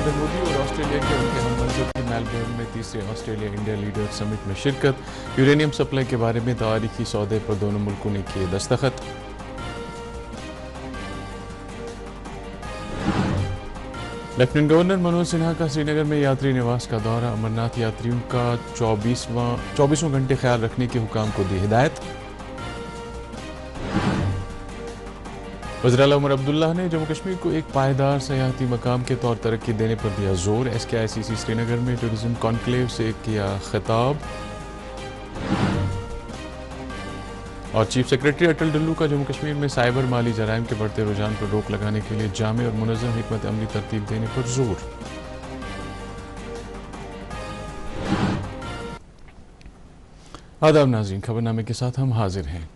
नरेंद्र मोदी और ऑस्ट्रेलिया के उनके हममंसब की मेलबर्न में तीसरे ऑस्ट्रेलिया इंडिया लीडर समिट में शिरकत। यूरेनियम सप्लाई के बारे में तारीखी सौदे पर दोनों मुल्कों ने किए दस्तखत। लेफ्टिनेंट गवर्नर मनोज सिन्हा का श्रीनगर में यात्री निवास का दौरा। अमरनाथ यात्रियों का 24 घंटे ख्याल रखने के हुकाम को दी हिदायत। वज़ीर आला उमर अब्दुल्ला ने जम्मू कश्मीर को एक पायदार सयाहती मकाम के तौर तरक्की देने पर दिया जोर। SKICC श्रीनगर में टूरिज्म कॉन्क्लेव से किया खिताब। और चीफ सेक्रेटरी अटल डल्लू का जम्मू कश्मीर में साइबर माली जराइम के बढ़ते रुझान पर रोक लगाने के लिए जामे और मुनज़्ज़म हिकमत अमली तरतीब देने पर जोर। आदाब नाज़रीन, खबरनामे के साथ हम हाजिर हैं।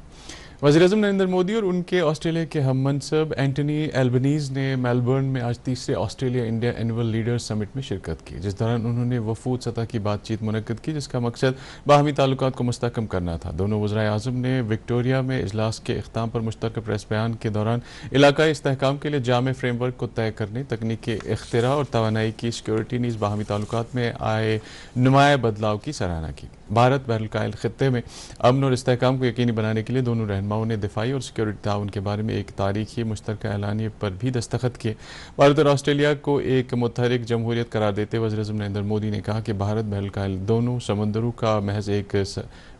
वज़ीर-ए-आज़म नरेंद्र मोदी और उनके ऑस्ट्रेलिया के हममंसब एंटनी एल्बनीज़ ने मेलबर्न में आज तीसरे Australia India annual leaders summit में शिरकत की, जिस दौरान उन्होंने वफूद सतह की बातचीत मुनक्किद की, जिसका मकसद बाहमी ताल्लुकात को मुस्तहकम करना था। दोनों वज़ीर-ए-आज़म ने विक्टोरिया में इजलास के इख्ताम पर मुश्तरका प्रेस बयान के दौरान इलाकाई इस्तेहकाम के लिए जामे फ्रेमवर्क को तय करने, तकनीकी इख्तिरा और तवानाई की सिक्योरिटी नीज़ बाहमी ताल्लुकात में आए नुमाया बदलाव की सराहना की। भारत बहरुल खित्ते में अमन और इस्तेहकाम को यकीनी बनाने के लिए दोनों रहनुमाओं ने दिफाई और सिक्योरिटी ताउन के बारे में एक तारीखी मुश्तरका एलानिये पर भी दस्तखत किए। भारत और ऑस्ट्रेलिया को एक मुतहरिक जमहूरियत करार देते हुए वज़ीर-ए-आज़म नरेंद्र मोदी ने कहा कि भारत बहरुल दोनों समंदरों का महज एक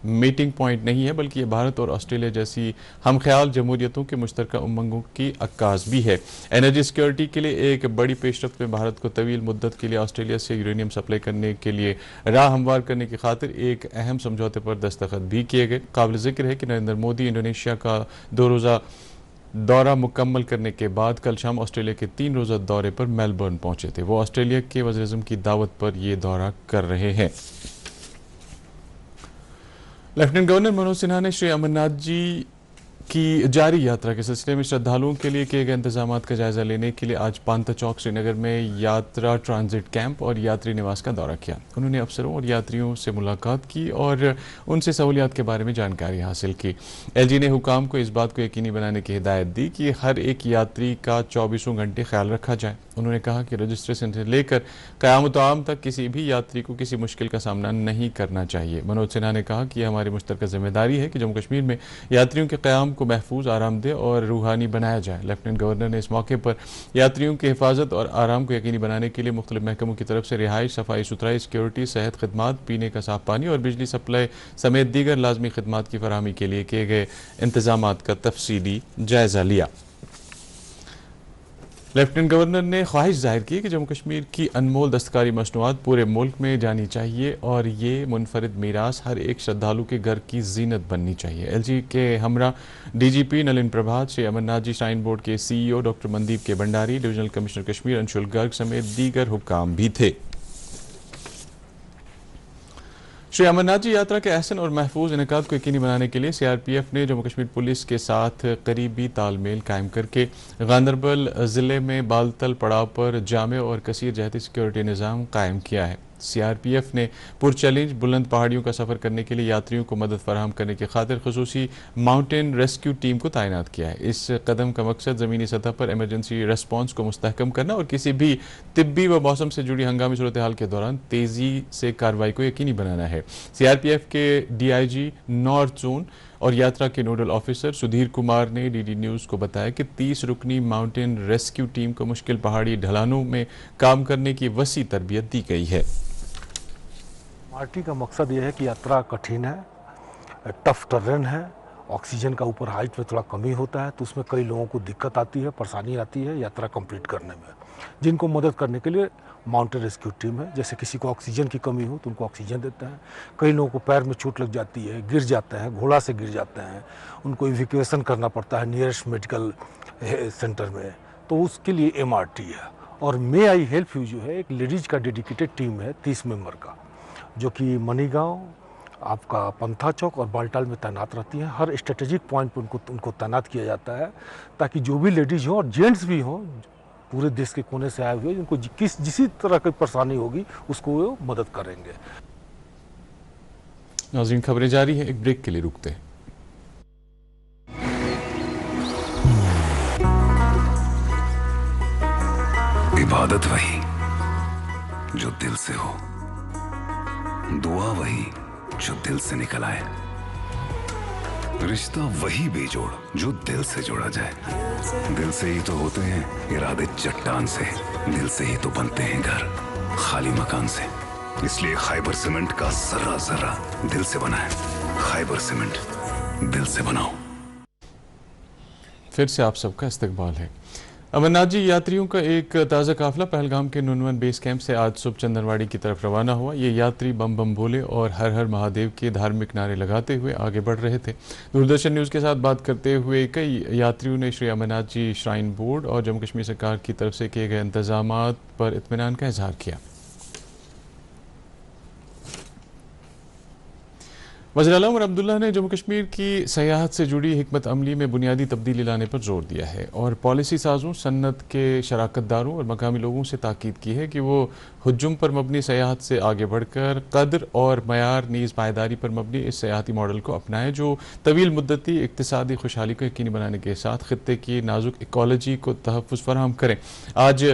मीटिंग पॉइंट नहीं है, बल्कि ये भारत और ऑस्ट्रेलिया जैसी हम ख्याल जमहूरियतों के मुश्तरका उमंगों की अक्कास भी है। एनर्जी सिक्योरिटी के लिए एक बड़ी पेशरफ्त में भारत को तवील मुद्दत के लिए ऑस्ट्रेलिया से यूरेनियम सप्लाई करने के लिए राह हमवार करने की खातिर एक अहम समझौते पर दस्तखत भी किए गए। काबिल ज़िक्र है कि नरेंद्र मोदी इंडोनेशिया का 2 रोज़ा दौरा मुकम्मल करने के बाद कल शाम ऑस्ट्रेलिया के 3 रोज़ा दौरे पर मेलबर्न पहुंचे थे। वो ऑस्ट्रेलिया के वज़ीर-ए-आज़म की दावत पर ये दौरा कर रहे हैं। लेफ्टिनेंट गवर्नर मनोज सिन्हा ने श्री अमरनाथ जी की जारी यात्रा के सिलसिले में श्रद्धालुओं के लिए किए गए इंतजामात का जायजा लेने के लिए आज पांता चौक श्रीनगर में यात्रा ट्रांजिट कैंप और यात्री निवास का दौरा किया। उन्होंने अफसरों और यात्रियों से मुलाकात की और उनसे सहूलियात के बारे में जानकारी हासिल की। LG ने हुकाम को इस बात को यकीनी बनाने की हिदायत दी कि हर एक यात्री का 24 घंटे ख्याल रखा जाए। उन्होंने कहा कि रजिस्ट्रेशन से लेकर क़यामत आम तक किसी भी यात्री को किसी मुश्किल का सामना नहीं करना चाहिए। मनोज सिन्हा ने कहा कि यह हमारी मुश्तरका जिम्मेदारी है कि जम्मू कश्मीर में यात्रियों के क़याम को महफूज, आरामदेह और रूहानी बनाया जाए। लेफ्टिनेंट गवर्नर ने इस मौके पर यात्रियों की हिफाजत और आराम को यकीनी बनाने के लिए मुख्तलिफ महकमों की तरफ से रिहाइश, सफाई सुथराई, सिक्योरिटी, सेहत खिदमात, पीने का साफ पानी और बिजली सप्लाई समेत दीगर लाजमी खिदमात की फराहमी के लिए किए गए इंतजामात का तफसीली जायजा लिया। लेफ्टिनेंट गवर्नर ने ख्वाहिश जाहिर की कि जम्मू कश्मीर की अनमोल दस्तकारी मसनूआत पूरे मुल्क में जानी चाहिए और ये मुनफरिद मीरास हर एक श्रद्धालु के घर की जीनत बननी चाहिए। LG के हमरा DGP नलिन प्रभात, श्री अमरनाथ जी श्राइन बोर्ड के CEO डॉक्टर मनदीप के भंडारी, डिविजनल कमिश्नर कश्मीर अंशुल गर्ग समेत दीगर हुक्काम भी थे। श्री अमरनाथ जी यात्रा के अहसन और महफूज इनेकाद को यकीनी बनाने के लिए CRPF ने जम्मू कश्मीर पुलिस के साथ करीबी तालमेल कायम करके गांदरबल ज़िले में बालतल पड़ाव पर जामे और कसीर जहती सिक्योरिटी निज़ाम कायम किया है। CRPF ने पुरचैलेंज बुलंद पहाड़ियों का सफ़र करने के लिए यात्रियों को मदद फराहम करने की खातिर खसूसी माउंटेन रेस्क्यू टीम को तैनात किया है। इस कदम का मकसद ज़मीनी सतह पर एमरजेंसी रेस्पॉन्स को मुस्तहकम करना और किसी भी तिब्बी व मौसम से जुड़ी हंगामी सूरत हाल के दौरान तेज़ी से कार्रवाई को यकीनी बनाना है। CRPF के DIG नॉर्थ जोन और यात्रा के नोडल ऑफिसर सुधीर कुमार ने DD न्यूज़ को बताया कि 30 रुकनी माउंटेन रेस्क्यू टीम को मुश्किल पहाड़ी ढलानों में काम करने की वसी तरबियत दी गई है। पार्टी का मकसद यह है कि यात्रा कठिन है, टफ टर्रेन है, ऑक्सीजन का ऊपर हाइट में थोड़ा कमी होता है, तो उसमें कई लोगों को दिक्कत आती है, परेशानी आती है यात्रा कंप्लीट करने में, जिनको मदद करने के लिए माउंटेन रेस्क्यू टीम है। जैसे किसी को ऑक्सीजन की कमी हो तो उनको ऑक्सीजन देते हैं, कई लोगों को पैर में चोट लग जाती है, गिर जाते हैं, घोड़ा से गिर जाते हैं, उनको इवैक्यूएशन करना पड़ता है नियरेस्ट मेडिकल सेंटर में, तो उसके लिए MRT है। और मे आई हेल्प यू जो है एक लेडीज़ का डेडिकेटेड टीम है 30 मेंबर का, जो कि मनीगांव, आपका पंथा चौक और बालटाल में तैनात रहती हैं। हर स्ट्रेटेजिक पॉइंट पर उनको तैनात किया जाता है ताकि जो भी लेडीज़ हों और जेंट्स भी हों, पूरे देश के कोने से आए हुए, जिनको जिसी तरह की परेशानी होगी उसको वो मदद करेंगे। नाज़रीन, खबरें जारी हैं, एक ब्रेक के लिए रुकते हैं। इबादत वही जो दिल से हो, दुआ वही जो दिल से निकल आए, रिश्ता वही बेजोड़ जो दिल से जोड़ा जाए। दिल से ही तो होते हैं इरादे चट्टान से, दिल से ही तो बनते हैं घर खाली मकान से। इसलिए खैबर सीमेंट का जर्रा जर्रा दिल से बना है। खैबर सीमेंट, दिल से बनाओ। फिर से आप सबका इस्तकबाल है। अमरनाथ जी यात्रियों का एक ताज़ा काफिला पहलगाम के नुनवन बेस कैंप से आज सुबह चंदनवाड़ी की तरफ रवाना हुआ। ये यात्री बम बम बोले और हर हर महादेव के धार्मिक नारे लगाते हुए आगे बढ़ रहे थे। दूरदर्शन न्यूज़ के साथ बात करते हुए कई यात्रियों ने श्री अमरनाथ जी श्राइन बोर्ड और जम्मू कश्मीर सरकार की तरफ से किए गए इंतजामात पर इत्मीनान का इजहार किया। वज़ीर आला उमर अब्दुल्ला ने जम्मू कश्मीर की सयाहत से जुड़ी हिकमत अमली में बुनियादी तब्दीली लाने पर जोर दिया है और पॉलिसी साजों, सन्नत के शराकतदारों और मकामी लोगों से ताकीद की है कि वो हुज्जुम पर मबनी सयाहत से आगे बढ़कर कद्र और मयार नीज़ पायदारी पर मबनी इस सयाहती मॉडल को अपनाएं जो तवील मुद्दती इक्तिसादी खुशहाली को यकीनी बनाने के साथ खित्ते की नाजुक इकोलॉजी को तहफ़्फ़ुज़ फराहम करें। आज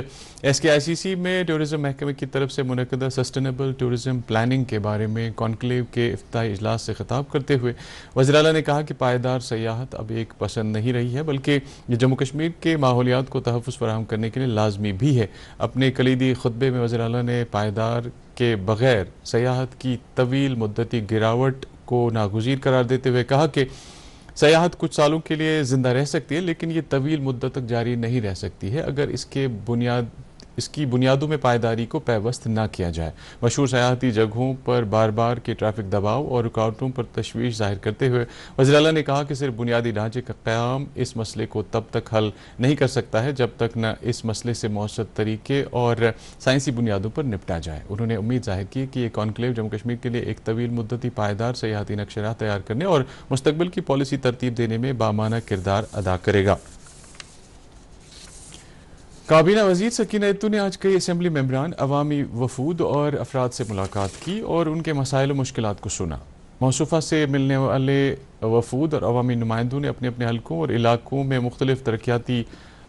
SKICC में टूरिज़म महकमे की तरफ से मुनक़दा सस्टेनेबल टूरिज़म प्लानिंग के बारे में कॉन्क्लेव के इफ्तिताई इजलास से खिताब करते हुए वज़ीर आला ने कहा कि पायदार सयाहत अब एक पसंद नहीं रही है, बल्कि ये जम्मू कश्मीर के माहौलियात को तहफ़्फ़ुज़ फराहम करने के लिए लाजमी भी है। अपने कलीदी खुतबे में वज़ीर आला ने पायदार के बग़ैर सयाहत की तवील मुद्दती गिरावट को नागुज़ीर करार देते हुए कहा कि सयाहत कुछ सालों के लिए ज़िंदा रह सकती है, लेकिन ये तवील मुद्दत तक जारी नहीं रह सकती है अगर इसकी बुनियादों में पायदारी को पैवस्त ना किया जाए। मशहूर सयाहती जगहों पर बार बार के ट्रैफिक दबाव और रुकावटों पर तशवीश जाहिर करते हुए वज़ीर आला ने कहा कि सिर्फ बुनियादी ढांचे का क़याम इस मसले को तब तक हल नहीं कर सकता है जब तक न इस मसले से मौसर तरीके और साइंसी बुनियादों पर निपटा जाए। उन्होंने उम्मीद जाहिर की कि ये कॉन्क्लेव जम्मू कश्मीर के लिए एक तवील मुद्दती पायदार सयाहती नक्शा तैयार करने और मुस्तकबिल की पॉलिसी तरतीब देने में बामाना किरदार अदा करेगा। काबीना वज़ीर सकीना इत्तू ने आज कई असेंबली मेंबरान, अवामी वफूद और अफराद से मुलाकात की और उनके मसाइल और मुश्किलात को सुना। मौसूफ़ा से मिलने वाले वफूद और अवामी नुमाइंदों ने अपने अपने हलकों और इलाकों में मुख्तलिफ तरक्याती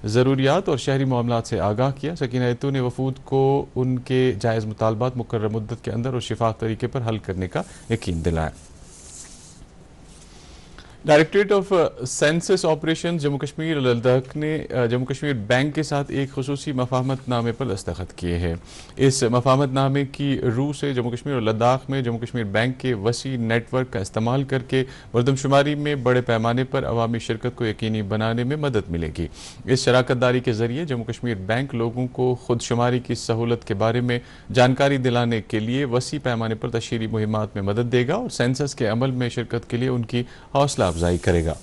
ज़रूरियात और शहरी मामलात से आगाह किया। सकीना इत्तू ने वफूद को उनके जायज़ मुतालबात मुकर्रर मुद्दत के अंदर और शिफाफ तरीके पर हल करने का यकीन दिलाया। Directorate of census operation Jammu Kashmir और लद्दाख ने जम्मू कश्मीर बैंक के साथ एक खुसूसी मफाहमतनामे पर दस्तखत किए हैं। इस मफाहमतनामे की रूह से जम्मू कश्मीर और लद्दाख में जम्मू कश्मीर बैंक के वसी नेटवर्क का इस्तेमाल करके मरदमशुमारी में बड़े पैमाने पर अवामी शिरकत को यकीनी बनाने में मदद मिलेगी। इस शराकतदारी के जरिए जम्मू कश्मीर बैंक लोगों को खुदशुमारी की सहूलत के बारे में जानकारी दिलाने के लिए वसी पैमाने पर तशहीरी मुहिमात में मदद देगा और सेंसस के अमल में शिरकत के लिए उनकी हौसला अफजाई करेगा।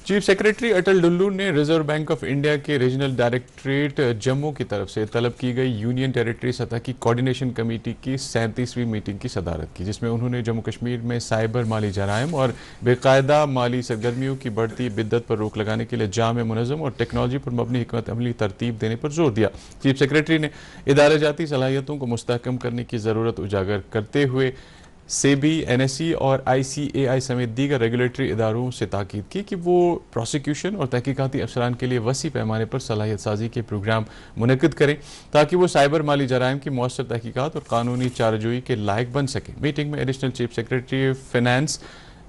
चीफ सेक्रेटरी अटल डुल्लू ने रिजर्व बैंक ऑफ इंडिया के रीजनल डायरेक्टरेट जम्मू की तरफ से तलब की गई यूनियन टेरिटरी सतह की कोऑर्डिनेशन कमेटी की 37वीं मीटिंग की सदारत की, जिसमें उन्होंने जम्मू कश्मीर में साइबर माली जराइम और बेकायदा माली सरगर्मियों की बढ़ती बिद्दत पर रोक लगाने के लिए जामे, मुनज़्ज़म और टेक्नोलॉजी पर मबनी हिकमत अमली तरतीब देने पर जोर दिया। चीफ सेक्रेटरी ने इदारे जाती सलाहियतों को मुस्तहकम करने की ज़रूरत उजागर करते हुए सेबी, NSE और ICAI समेत दीगर रेगुलेटरी इदारों से ताकीद की कि वो प्रोसिक्यूशन और तहकीकाती अफसरान के लिए वसी पैमाने पर सलाहियत साजी के प्रोग्राम मुनक़िद करें ताकि वो साइबर माली जराइम की मौसर तहकीकात और कानूनी चारजोई के लायक बन सकें। मीटिंग में additional chief secretary finance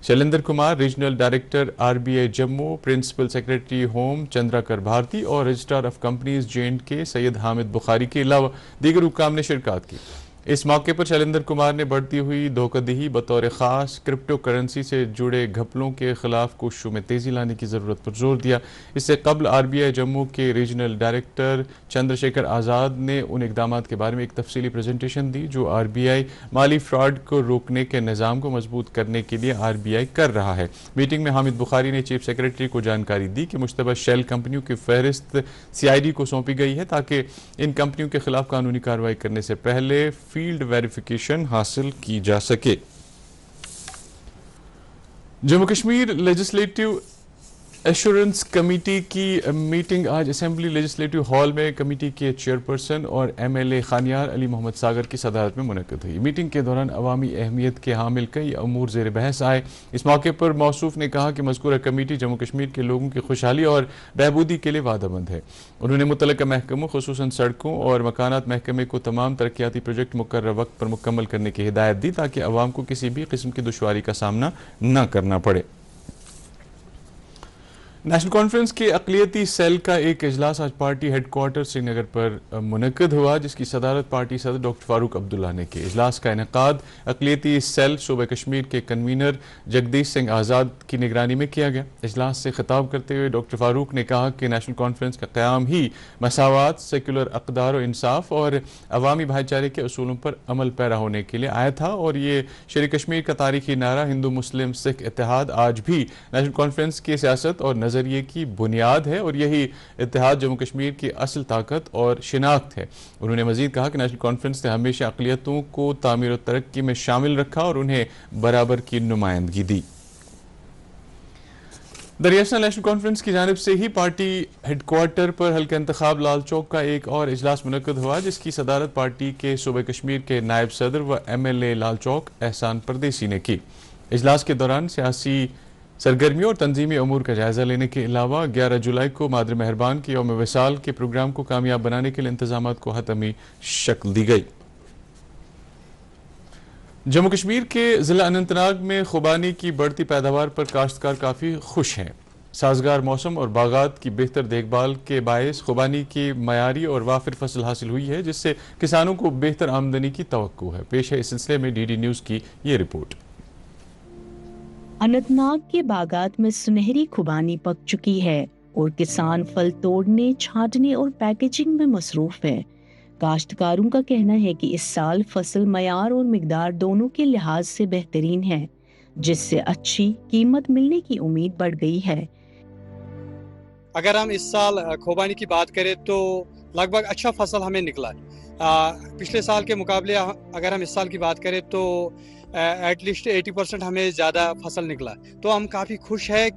Shailendra Kumar, regional director RBI Jammu, principal secretary home Chandrakar Bharti और registrar of companies J&K Syed Hamid Bukhari के अलावा दीगर हुक्काम ने शिरकत की। इस मौके पर शैलेंद्र कुमार ने बढ़ती हुई धोखाधड़ी बतौर ख़ास क्रिप्टो करेंसी से जुड़े घपलों के खिलाफ कोशिशों में तेज़ी लाने की ज़रूरत पर जोर दिया। इससे कबल RBI जम्मू के रीजनल डायरेक्टर चंद्रशेखर आज़ाद ने उन इकदाम के बारे में एक तफसीली प्रेजेंटेशन दी जो RBI माली फ्रॉड को रोकने के निज़ाम को मजबूत करने के लिए RBI कर रहा है। मीटिंग में हामिद बुखारी ने चीफ सेक्रेटरी को जानकारी दी कि मुश्तबा शेल कंपनियों की फहरिस्त CID को सौंपी गई है ताकि इन कंपनियों के खिलाफ कानूनी कार्रवाई करने से पहले फील्ड वेरिफिकेशन हासिल की जा सके। Jammu Kashmir legislative assurance committee کی میٹنگ آج اسمبلی لیجسلیٹو ہال میں کمیٹی کے چیئرپرسن اور ایم ایل اے خانیار علی محمد ساگر کی صدارت میں منعقد ہوئی۔ میٹنگ کے دوران عوامی اہمیت کے حامل کئی امور زیر بحث آئے۔ اس موقع پر موصوف نے کہا کہ مذکورہ کمیٹی جموں کشمیر کے لوگوں کی خوشحالی اور بہبودی کے لیے وعدہ مند ہے۔ انہوں نے متعلقہ محکموں خصوصاً سڑکوں اور مکانات محکمے کو تمام ترقیاتی پروجیکٹ مقررہ وقت پر مکمل کرنے کی ہدایت دی تاکہ عوام کو کسی بھی قسم کی دشواری کا سامنا نہ کرنا پڑے۔ نیشنل کانفرنس کے اقلیتی سیل کا ایک اجلاس آج پارٹی ہیڈ کوارٹر سری نگر پر منعقد ہوا، جس کی صدارت پارٹی صدر ڈاکٹر فاروق عبداللہ نے کی۔ اجلاس کا انعقاد اقلیتی سیل صوبہ کشمیر کے کنوینر جگدیش سنگھ آزاد کی نگرانی میں کیا گیا۔ اجلاس سے خطاب کرتے ہوئے ڈاکٹر فاروق نے کہا کہ نیشنل کانفرنس کا قیام ہی مساوات، سیکولر اقدار و انصاف اور عوامی بھائی چارے کے اصولوں پر عمل پیرا ہونے کے لیے آیا تھا، اور یہ شیر کشمیر کا تاریخی نعرہ ہندو مسلم سکھ اتحاد آج بھی نیشنل کانفرنس کی سیاست اور نظریے کی بنیاد ہے، اور یہی اتحاد جموں کشمیر کی اصل طاقت اور شناخت ہے۔ انہوں نے مزید کہا کہ نیشنل کانفرنس نے ہمیشہ اقلیتوں کو تعمیر و ترقی میں شامل رکھا اور انہیں برابر کی نمائندگی دی۔ دریاسنا نیشنل کانفرنس کی جانب سے ہی پارٹی ہیڈ کوارٹر پر حلقہ انتخاب لال چوک کا ایک اور اجلاس منعقد ہوا، جس کی صدارت پارٹی کے صوبہ کشمیر کے نائب صدر و M L A Lal Chowk احسان پردیسی نے کی۔ اجلاس کے دوران سیاسی سرگرمیوں اور تنظیمی امور کا جائزہ لینے کے علاوہ 11 جولائی کو مادر مہربان کے یوم وصال کے پروگرام کو کامیاب بنانے کے لیے انتظامات کو حتمی شکل دی گئی۔ جموں کشمیر کے ضلع اننت ناگ میں خوبانی کی بڑھتی پیداوار پر کاشتکار کافی خوش ہیں۔ سازگار موسم اور باغات کی بہتر دیکھ بھال کے باعث خوبانی کی معیاری اور وافر فصل حاصل ہوئی ہے، جس سے کسانوں کو بہتر آمدنی کی توقع ہے۔ پیش ہے اس سلسلے میں ڈی ڈی نیوز کی یہ رپورٹ۔ اننت ناگ کے باغات میں سنہری خوبانی پک چکی ہے اور کسان پھل توڑنے، چھانٹنے اور پیکیجنگ میں مصروف ہیں۔ کاشتکاروں کا کہنا ہے کہ اس سال فصل معیار اور مقدار دونوں کے لحاظ سے بہترین ہے، جس سے اچھی قیمت ملنے کی امید بڑھ گئی ہے۔ اگر ہم اس سال خوبانی کی بات کریں تو لگ بھگ اچھا فصل ہمیں نکلا ہے۔ پچھلے سال کے مقابلے اگر ہم اس سال کی بات کریں تو ایٹ لیسٹ 80% ہمیں زیادہ فصل نکلا، تو ہم کافی خوش ہیں۔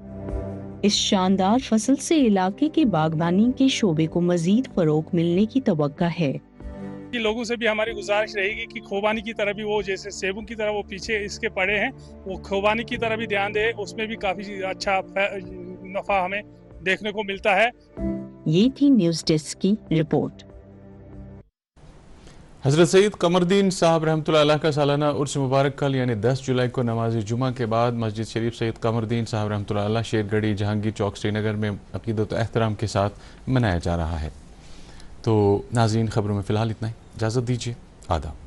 اس شاندار فصل سے علاقے کے باغبانی کے شعبے کو مزید فروغ ملنے کی توقع ہے۔ لوگوں سے بھی ہماری گزارش رہے گی کہ خوبانی کی طرح بھی وہ جیسے سیبوں کی طرح وہ پیچھے اس کے پڑے ہیں، وہ خوبانی کی طرح بھی دھیان دے، اس میں بھی کافی اچھا نفع ہمیں دیکھنے کو ملتا ہے۔ یہ تھی نیوز ڈیسک کی رپورٹ۔ حضرت سید قمر الدین صاحب رحمۃ اللہ علیہ کا سالانہ عرس مبارک کل یعنی 10 جولائی کو نماز جمعہ کے بعد مسجد شریف سید قمر الدین صاحب رحمۃ اللہ علیہ شیر گڑھی جہانگیر چوک سری نگر میں عقیدت و احترام کے ساتھ منایا جا رہا ہے۔ تو ناظرین، خبروں میں فی الحال اتنا ہی، اجازت دیجیے، آداب۔